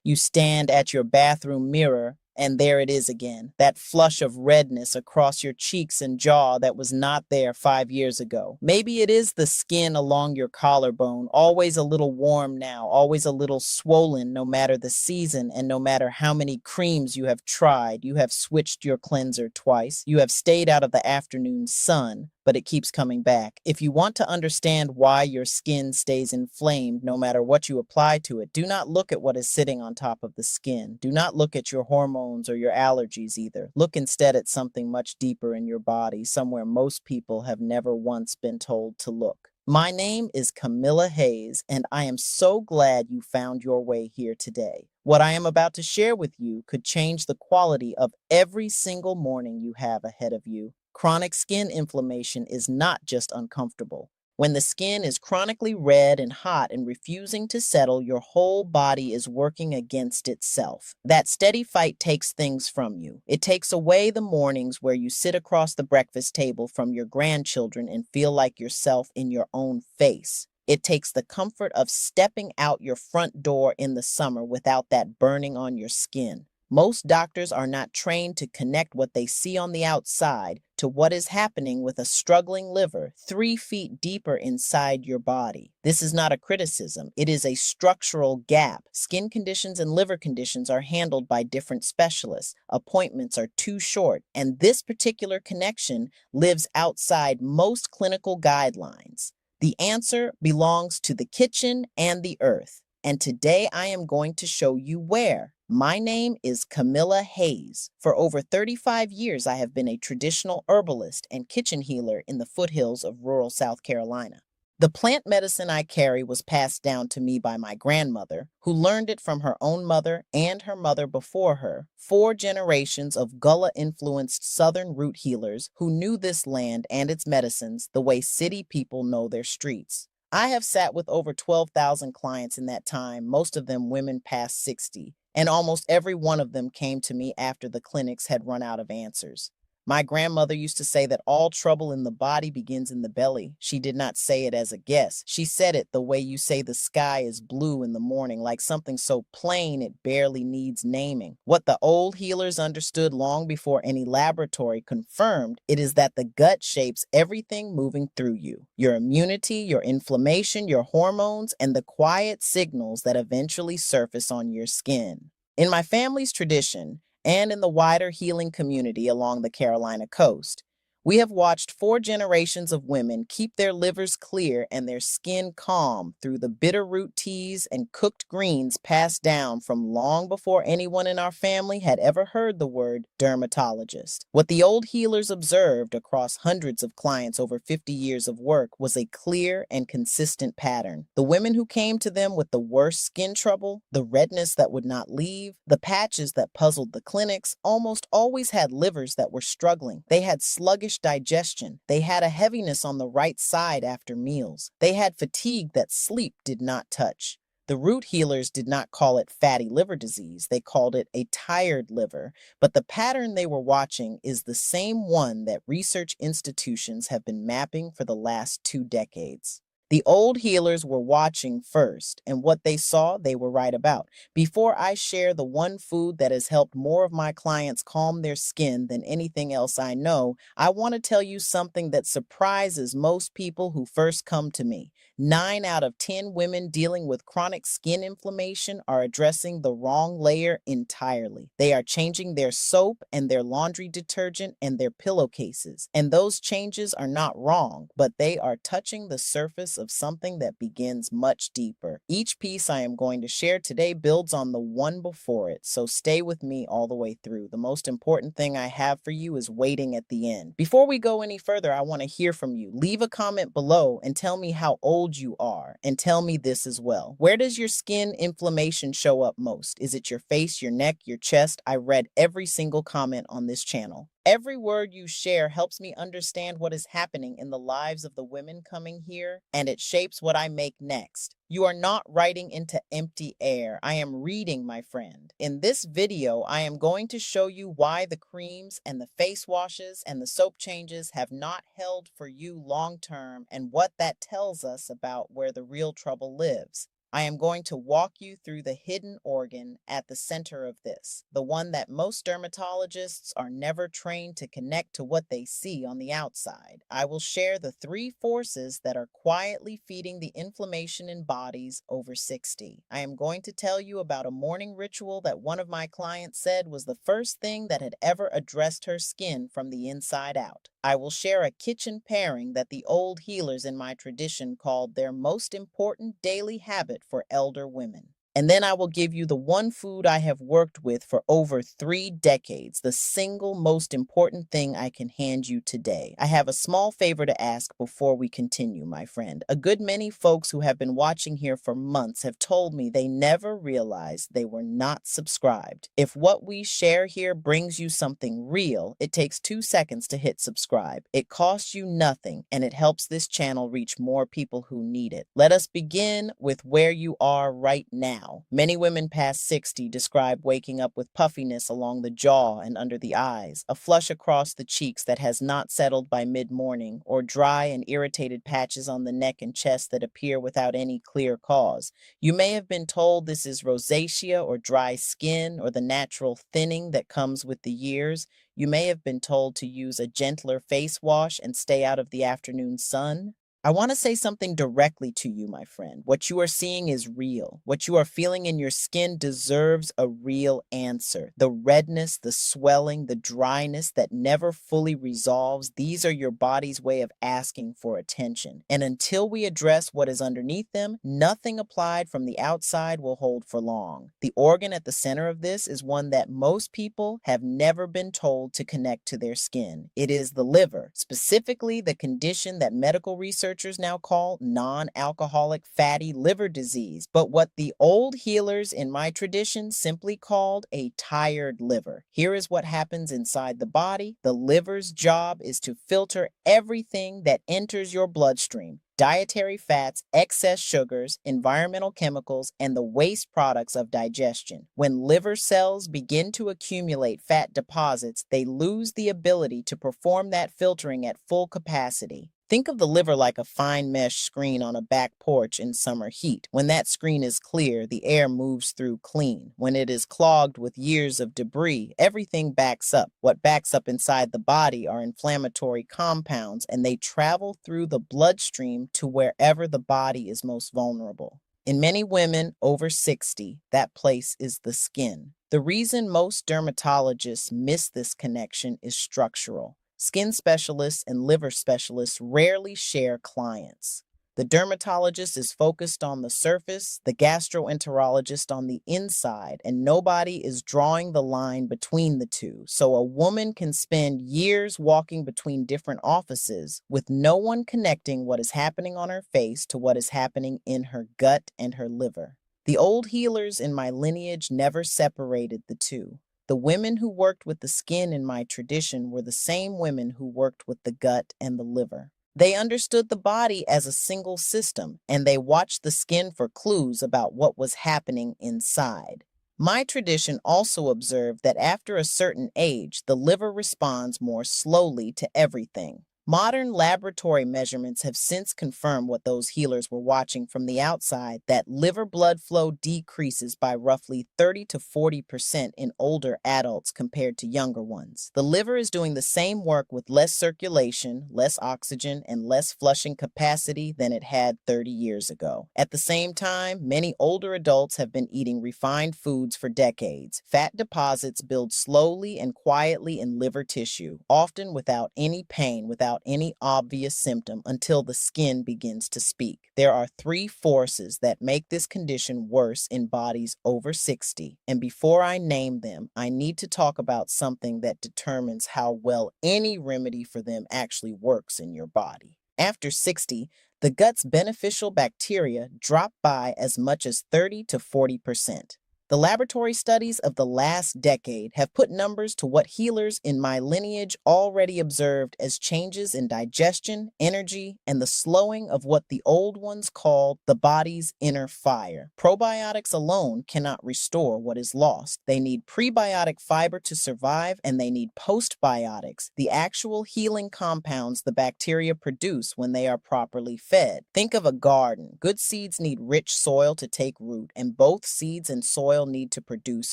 You stand at your bathroom mirror, and there it is again, that flush of redness across your cheeks and jaw that was not there 5 years ago. Maybe it is the skin along your collarbone, always a little warm now, always a little swollen no matter the season and no matter how many creams you have tried. You have switched your cleanser twice. You have stayed out of the afternoon sun, but it keeps coming back. If you want to understand why your skin stays inflamed no matter what you apply to it, do not look at what is sitting on top of the skin. Do not look at your hormones or your allergies either. Look instead at something much deeper in your body, somewhere most people have never once been told to look. My name is Camilla Hayes, and I am so glad you found your way here today. What I am about to share with you could change the quality of every single morning you have ahead of you. Chronic skin inflammation is not just uncomfortable. When the skin is chronically red and hot and refusing to settle, your whole body is working against itself. That steady fight takes things from you. It takes away the mornings where you sit across the breakfast table from your grandchildren and feel like yourself in your own face. It takes the comfort of stepping out your front door in the summer without that burning on your skin. Most doctors are not trained to connect what they see on the outside to what is happening with a struggling liver 3 feet deeper inside your body. This is not a criticism. It is a structural gap. Skin conditions and liver conditions are handled by different specialists. Appointments are too short, and this particular connection lives outside most clinical guidelines. The answer belongs to the kitchen and the earth. And today I am going to show you where. My name is Camilla Hayes. For over 35 years, I have been a traditional herbalist and kitchen healer in the foothills of rural South Carolina. The plant medicine I carry was passed down to me by my grandmother, who learned it from her own mother and her mother before her, 4 generations of Gullah-influenced Southern root healers who knew this land and its medicines the way city people know their streets. I have sat with over 12,000 clients in that time, most of them women past 60, and almost every one of them came to me after the clinics had run out of answers. My grandmother used to say that all trouble in the body begins in the belly. She did not say it as a guess. She said it the way you say the sky is blue in the morning, like something so plain it barely needs naming. What the old healers understood long before any laboratory confirmed it is that the gut shapes everything moving through you. Your immunity, your inflammation, your hormones, and the quiet signals that eventually surface on your skin. In my family's tradition, and in the wider healing community along the Carolina coast, we have watched 4 generations of women keep their livers clear and their skin calm through the bitter root teas and cooked greens passed down from long before anyone in our family had ever heard the word dermatologist. What the old healers observed across hundreds of clients over 50 years of work was a clear and consistent pattern. The women who came to them with the worst skin trouble, the redness that would not leave, the patches that puzzled the clinics, almost always had livers that were struggling. They had sluggish digestion. They had a heaviness on the right side after meals. They had fatigue that sleep did not touch. The root healers did not call it fatty liver disease. They called it a tired liver. But the pattern they were watching is the same one that research institutions have been mapping for the last 2 decades. The old healers were watching first, and what they saw, they were right about. Before I share the one food that has helped more of my clients calm their skin than anything else I know, I want to tell you something that surprises most people who first come to me. 9 out of 10 women dealing with chronic skin inflammation are addressing the wrong layer entirely. They are changing their soap and their laundry detergent and their pillowcases. And those changes are not wrong, but they are touching the surface of something that begins much deeper. Each piece I am going to share today builds on the one before it, so stay with me all the way through. The most important thing I have for you is waiting at the end. Before we go any further, I want to hear from you. Leave a comment below and tell me how old you are, and tell me this as well. Where does your skin inflammation show up most? Is it your face, your neck, your chest? I read every single comment on this channel. Every word you share helps me understand what is happening in the lives of the women coming here, and it shapes what I make next. You are not writing into empty air. I am reading, my friend. In this video, I am going to show you why the creams and the face washes and the soap changes have not held for you long term and what that tells us about where the real trouble lives. I am going to walk you through the hidden organ at the center of this, the one that most dermatologists are never trained to connect to what they see on the outside. I will share the three forces that are quietly feeding the inflammation in bodies over 60. I am going to tell you about a morning ritual that one of my clients said was the first thing that had ever addressed her skin from the inside out. I will share a kitchen pairing that the old healers in my tradition called their most important daily habit for elder women. And then I will give you the one food I have worked with for over 3 decades, the single most important thing I can hand you today. I have a small favor to ask before we continue, my friend. A good many folks who have been watching here for months have told me they never realized they were not subscribed. If what we share here brings you something real, it takes 2 seconds to hit subscribe. It costs you nothing, and it helps this channel reach more people who need it. Let us begin with where you are right now. Many women past 60 describe waking up with puffiness along the jaw and under the eyes, a flush across the cheeks that has not settled by mid-morning, or dry and irritated patches on the neck and chest that appear without any clear cause. You may have been told this is rosacea or dry skin or the natural thinning that comes with the years. You may have been told to use a gentler face wash and stay out of the afternoon sun. I want to say something directly to you, my friend. What you are seeing is real. What you are feeling in your skin deserves a real answer. The redness, the swelling, the dryness that never fully resolves, these are your body's way of asking for attention. And until we address what is underneath them, nothing applied from the outside will hold for long. The organ at the center of this is one that most people have never been told to connect to their skin. It is the liver, specifically the condition that medical researchers now call non-alcoholic fatty liver disease, but what the old healers in my tradition simply called a tired liver. Here is what happens inside the body. The liver's job is to filter everything that enters your bloodstream: dietary fats, excess sugars, environmental chemicals, and the waste products of digestion. When liver cells begin to accumulate fat deposits, they lose the ability to perform that filtering at full capacity. Think of the liver like a fine mesh screen on a back porch in summer heat. When that screen is clear, the air moves through clean. When it is clogged with years of debris, everything backs up. What backs up inside the body are inflammatory compounds, and they travel through the bloodstream to wherever the body is most vulnerable. In many women over 60, that place is the skin. The reason most dermatologists miss this connection is structural. Skin specialists and liver specialists rarely share clients. The dermatologist is focused on the surface, the gastroenterologist on the inside, and nobody is drawing the line between the two. So a woman can spend years walking between different offices with no one connecting what is happening on her face to what is happening in her gut and her liver. The old healers in my lineage never separated the two. The women who worked with the skin in my tradition were the same women who worked with the gut and the liver. They understood the body as a single system, and they watched the skin for clues about what was happening inside. My tradition also observed that after a certain age, the liver responds more slowly to everything. Modern laboratory measurements have since confirmed what those healers were watching from the outside, that liver blood flow decreases by roughly 30 to 40% in older adults compared to younger ones. The liver is doing the same work with less circulation, less oxygen, and less flushing capacity than it had 30 years ago. At the same time, many older adults have been eating refined foods for decades. Fat deposits build slowly and quietly in liver tissue, often without any pain, without any obvious symptom, until the skin begins to speak. There are three forces that make this condition worse in bodies over 60. And before I name them, I need to talk about something that determines how well any remedy for them actually works in your body. After 60, the gut's beneficial bacteria drop by as much as 30 to 40%. The laboratory studies of the last decade have put numbers to what healers in my lineage already observed as changes in digestion, energy, and the slowing of what the old ones called the body's inner fire. Probiotics alone cannot restore what is lost. They need prebiotic fiber to survive, and they need postbiotics, the actual healing compounds the bacteria produce when they are properly fed. Think of a garden. Good seeds need rich soil to take root, and both seeds and soil need to produce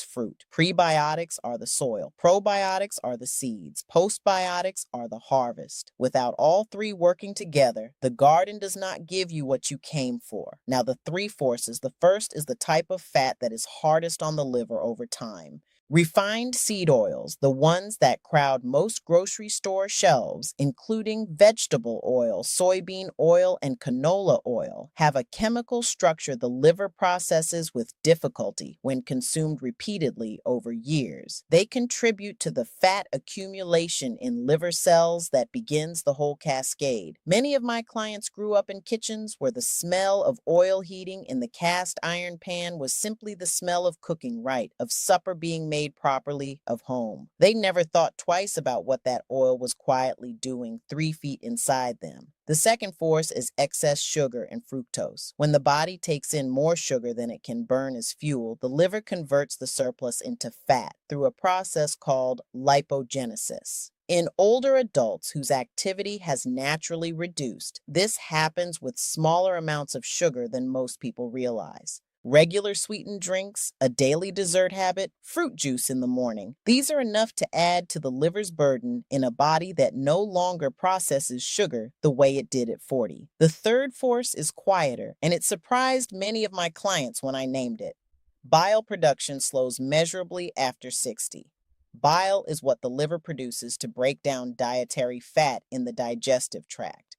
fruit. Prebiotics are the soil. Probiotics are the seeds. Postbiotics are the harvest. Without all three working together, the garden does not give you what you came for. Now, the three forces. The first is the type of fat that is hardest on the liver over time. Refined seed oils, the ones that crowd most grocery store shelves, including vegetable oil, soybean oil, and canola oil, have a chemical structure the liver processes with difficulty when consumed repeatedly over years. They contribute to the fat accumulation in liver cells that begins the whole cascade. Many of my clients grew up in kitchens where the smell of oil heating in the cast iron pan was simply the smell of cooking right, of supper being made properly, of home. They never thought twice about what that oil was quietly doing 3 feet inside them. The second force is excess sugar and fructose. When the body takes in more sugar than it can burn as fuel, the liver converts the surplus into fat through a process called lipogenesis. In older adults whose activity has naturally reduced, this happens with smaller amounts of sugar than most people realize. Regular sweetened drinks, a daily dessert habit, fruit juice in the morning. These are enough to add to the liver's burden in a body that no longer processes sugar the way it did at 40. The third force is quieter, and it surprised many of my clients when I named it. Bile production slows measurably after 60. Bile is what the liver produces to break down dietary fat in the digestive tract.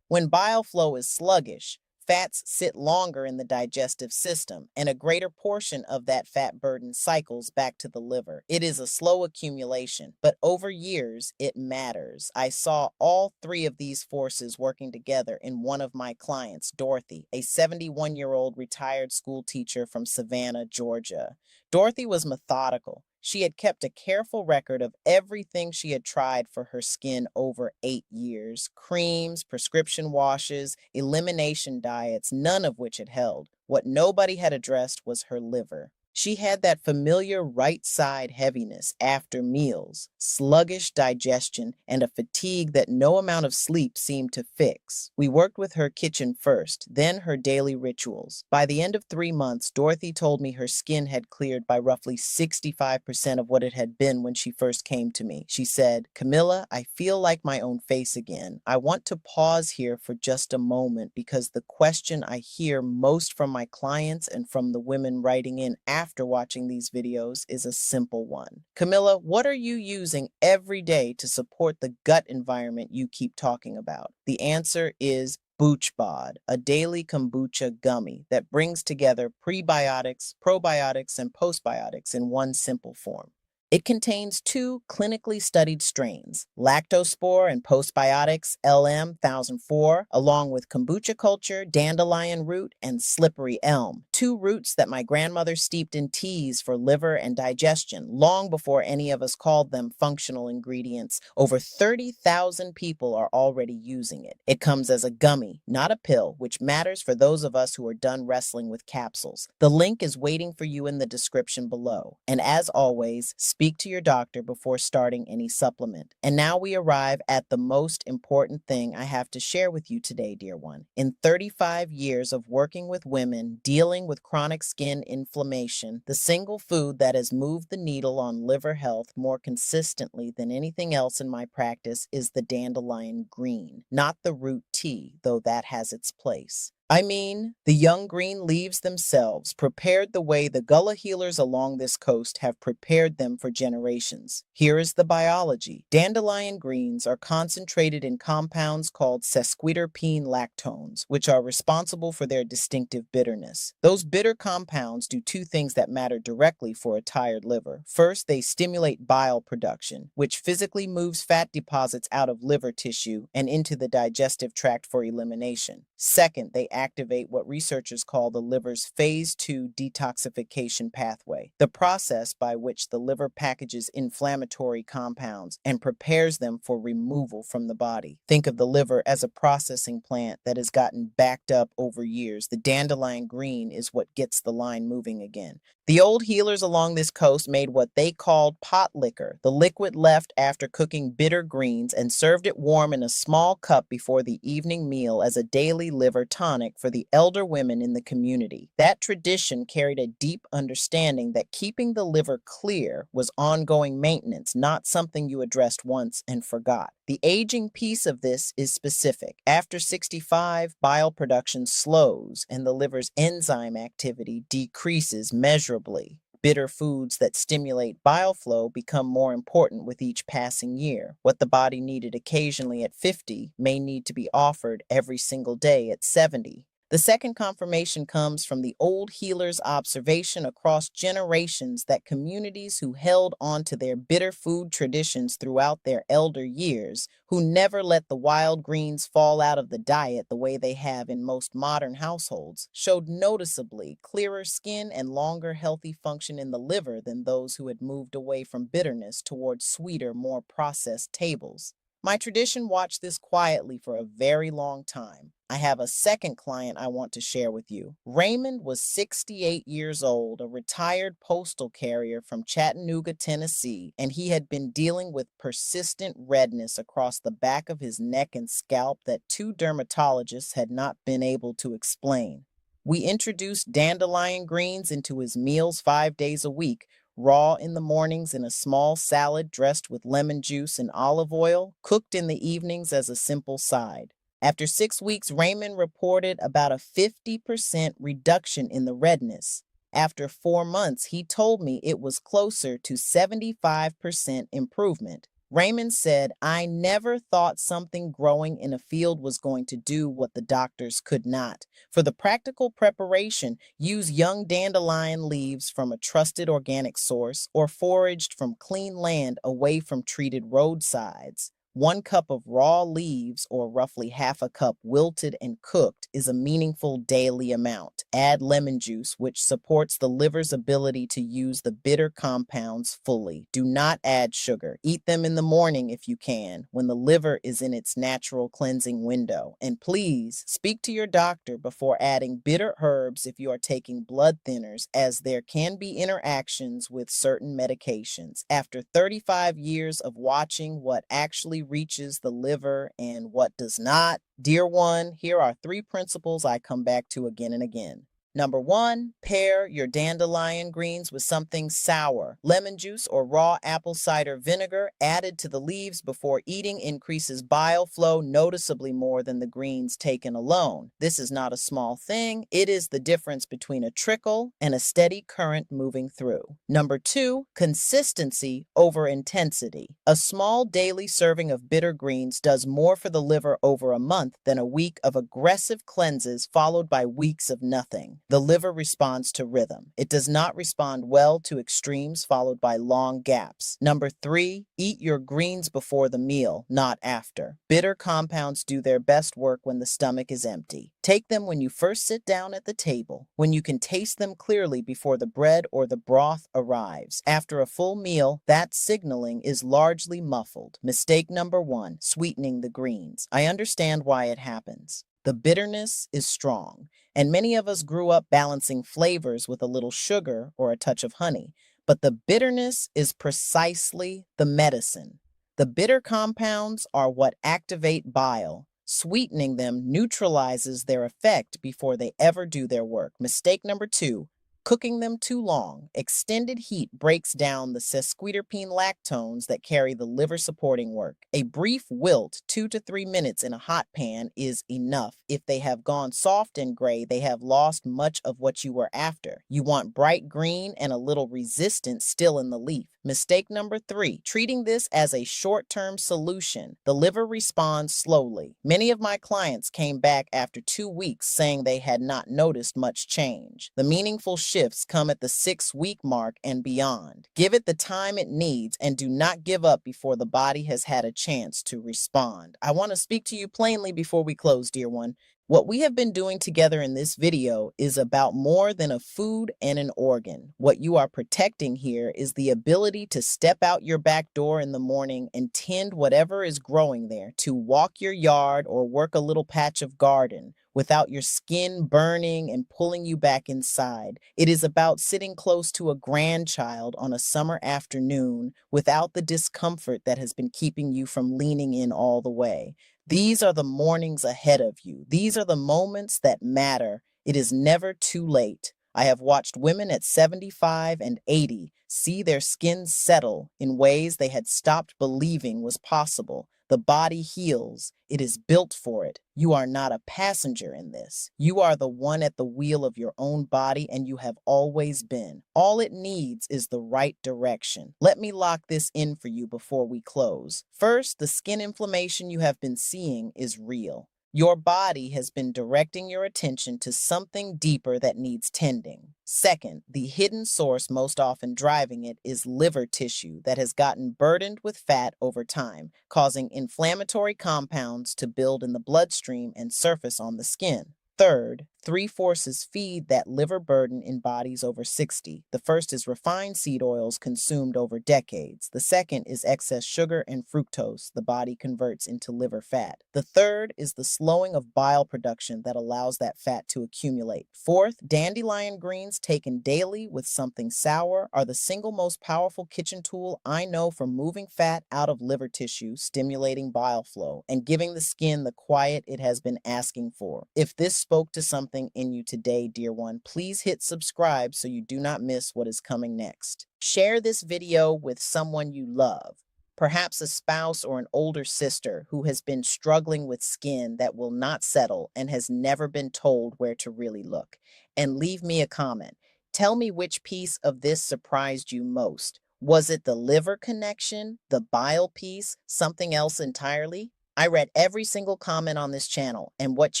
When bile flow is sluggish, fats sit longer in the digestive system, and a greater portion of that fat burden cycles back to the liver. It is a slow accumulation, but over years, it matters. I saw all three of these forces working together in one of my clients, Dorothy, a 71-year-old retired school teacher from Savannah, Georgia. Dorothy was methodical. She had kept a careful record of everything she had tried for her skin over 8 years. Creams, prescription washes, elimination diets, none of which had held. What nobody had addressed was her liver. She had that familiar right side heaviness after meals, sluggish digestion, and a fatigue that no amount of sleep seemed to fix. We worked with her kitchen first, then her daily rituals. By the end of 3 months, Dorothy told me her skin had cleared by roughly 65% of what it had been when she first came to me. She said, "Camilla, I feel like my own face again. I want to pause here for just a moment because the question I hear most from my clients and from the women writing in after watching these videos is a simple one. Camilla, what are you using every day to support the gut environment you keep talking about?" The answer is BoochBod, a daily kombucha gummy that brings together prebiotics, probiotics, and postbiotics in one simple form. It contains 2 clinically studied strains, lactospore and postbiotics LM-1004, along with kombucha culture, dandelion root, and slippery elm, 2 roots that my grandmother steeped in teas for liver and digestion, long before any of us called them functional ingredients. Over 30,000 people are already using it. It comes as a gummy, not a pill, which matters for those of us who are done wrestling with capsules. The link is waiting for you in the description below. And as always, speak to your doctor before starting any supplement. And now we arrive at the most important thing I have to share with you today, dear one. In 35 years of working with women dealing with chronic skin inflammation, the single food that has moved the needle on liver health more consistently than anything else in my practice is the dandelion green, not the root tea, though that has its place. I mean, the young green leaves themselves, prepared the way the Gullah healers along this coast have prepared them for generations. Here is the biology. Dandelion greens are concentrated in compounds called sesquiterpene lactones, which are responsible for their distinctive bitterness. Those bitter compounds do 2 things that matter directly for a tired liver. First, they stimulate bile production, which physically moves fat deposits out of liver tissue and into the digestive tract for elimination. Second, they activate what researchers call the liver's phase 2 detoxification pathway, the process by which the liver packages inflammatory compounds and prepares them for removal from the body. Think of the liver as a processing plant that has gotten backed up over years. The dandelion green is what gets the line moving again. The old healers along this coast made what they called pot liquor, the liquid left after cooking bitter greens, and served it warm in a small cup before the evening meal as a daily liver tonic for the elder women in the community. That tradition carried a deep understanding that keeping the liver clear was ongoing maintenance, not something you addressed once and forgot. The aging piece of this is specific. After 65, bile production slows and the liver's enzyme activity decreases measurably. Bitter foods that stimulate bile flow become more important with each passing year. What the body needed occasionally at 50 may need to be offered every single day at 70. The second confirmation comes from the old healers' observation across generations that communities who held on to their bitter food traditions throughout their elder years, who never let the wild greens fall out of the diet the way they have in most modern households, showed noticeably clearer skin and longer healthy function in the liver than those who had moved away from bitterness towards sweeter, more processed tables. My tradition watched this quietly for a very long time. I have a second client I want to share with you. Raymond was 68 years old, a retired postal carrier from Chattanooga, Tennessee, and he had been dealing with persistent redness across the back of his neck and scalp that two dermatologists had not been able to explain. We introduced dandelion greens into his meals 5 days a week, raw in the mornings in a small salad dressed with lemon juice and olive oil, cooked in the evenings as a simple side. After 6 weeks, Raymond reported about a 50% reduction in the redness. After 4 months, he told me it was closer to 75% improvement. Raymond said, "I never thought something growing in a field was going to do what the doctors could not. For the practical preparation, use young dandelion leaves from a trusted organic source or foraged from clean land away from treated roadsides. 1 cup of raw leaves, or roughly half a cup wilted and cooked, is a meaningful daily amount. Add lemon juice, which supports the liver's ability to use the bitter compounds fully. Do not add sugar. Eat them in the morning if you can, when the liver is in its natural cleansing window. And please speak to your doctor before adding bitter herbs if you are taking blood thinners, as there can be interactions with certain medications. After 35 years of watching what actually reaches the liver and what does not, dear one, here are 3 principles I come back to again and again. Number 1, pair your dandelion greens with something sour. Lemon juice or raw apple cider vinegar added to the leaves before eating increases bile flow noticeably more than the greens taken alone. This is not a small thing. It is the difference between a trickle and a steady current moving through. Number 2, consistency over intensity. A small daily serving of bitter greens does more for the liver over a month than a week of aggressive cleanses followed by weeks of nothing. The liver responds to rhythm. It does not respond well to extremes followed by long gaps. Number 3, eat your greens before the meal, not after. Bitter compounds do their best work when the stomach is empty. Take them when you first sit down at the table, when you can taste them clearly before the bread or the broth arrives. After a full meal, that signaling is largely muffled. Mistake number 1, sweetening the greens. I understand why it happens. The bitterness is strong, and many of us grew up balancing flavors with a little sugar or a touch of honey. But the bitterness is precisely the medicine. The bitter compounds are what activate bile. Sweetening them neutralizes their effect before they ever do their work. Mistake number 2, cooking them too long. Extended heat breaks down the sesquiterpene lactones that carry the liver supporting work. A brief wilt, 2 to 3 minutes in a hot pan, is enough. If they have gone soft and gray, they have lost much of what you were after. You want bright green and a little resistance still in the leaf. Mistake number 3, treating this as a short-term solution. The liver responds slowly. Many of my clients came back after 2 weeks saying they had not noticed much change. The meaningful shifts come at the 6-week mark and beyond. Give it the time it needs and do not give up before the body has had a chance to respond. I want to speak to you plainly before we close, dear one. What we have been doing together in this video is about more than a food and an organ. What you are protecting here is the ability to step out your back door in the morning and tend whatever is growing there, to walk your yard or work a little patch of garden without your skin burning and pulling you back inside. It is about sitting close to a grandchild on a summer afternoon without the discomfort that has been keeping you from leaning in all the way. These are the mornings ahead of you. These are the moments that matter. It is never too late. I have watched women at 75 and 80 see their skin settle in ways they had stopped believing was possible. The body heals. It is built for it. You are not a passenger in this. You are the one at the wheel of your own body, and you have always been. All it needs is the right direction. Let me lock this in for you before we close. First, the skin inflammation you have been seeing is real. Your body has been directing your attention to something deeper that needs tending. Second, the hidden source most often driving it is liver tissue that has gotten burdened with fat over time, causing inflammatory compounds to build in the bloodstream and surface on the skin. Third, three forces feed that liver burden in bodies over 60. The first is refined seed oils consumed over decades. The second is excess sugar and fructose the body converts into liver fat. The third is the slowing of bile production that allows that fat to accumulate. Fourth, dandelion greens taken daily with something sour are the single most powerful kitchen tool I know for moving fat out of liver tissue, stimulating bile flow, and giving the skin the quiet it has been asking for. If this spoke to something in you today, dear one, please hit subscribe so you do not miss what is coming next. Share this video with someone you love, perhaps a spouse or an older sister who has been struggling with skin that will not settle and has never been told where to really look. And leave me a comment. Tell me which piece of this surprised you most. Was it the liver connection, the bile piece, something else entirely? I read every single comment on this channel, and what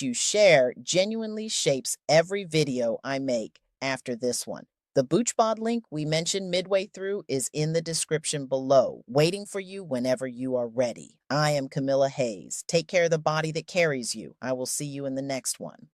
you share genuinely shapes every video I make after this one. The BoochBod link we mentioned midway through is in the description below, waiting for you whenever you are ready. I am Camilla Hayes. Take care of the body that carries you. I will see you in the next one.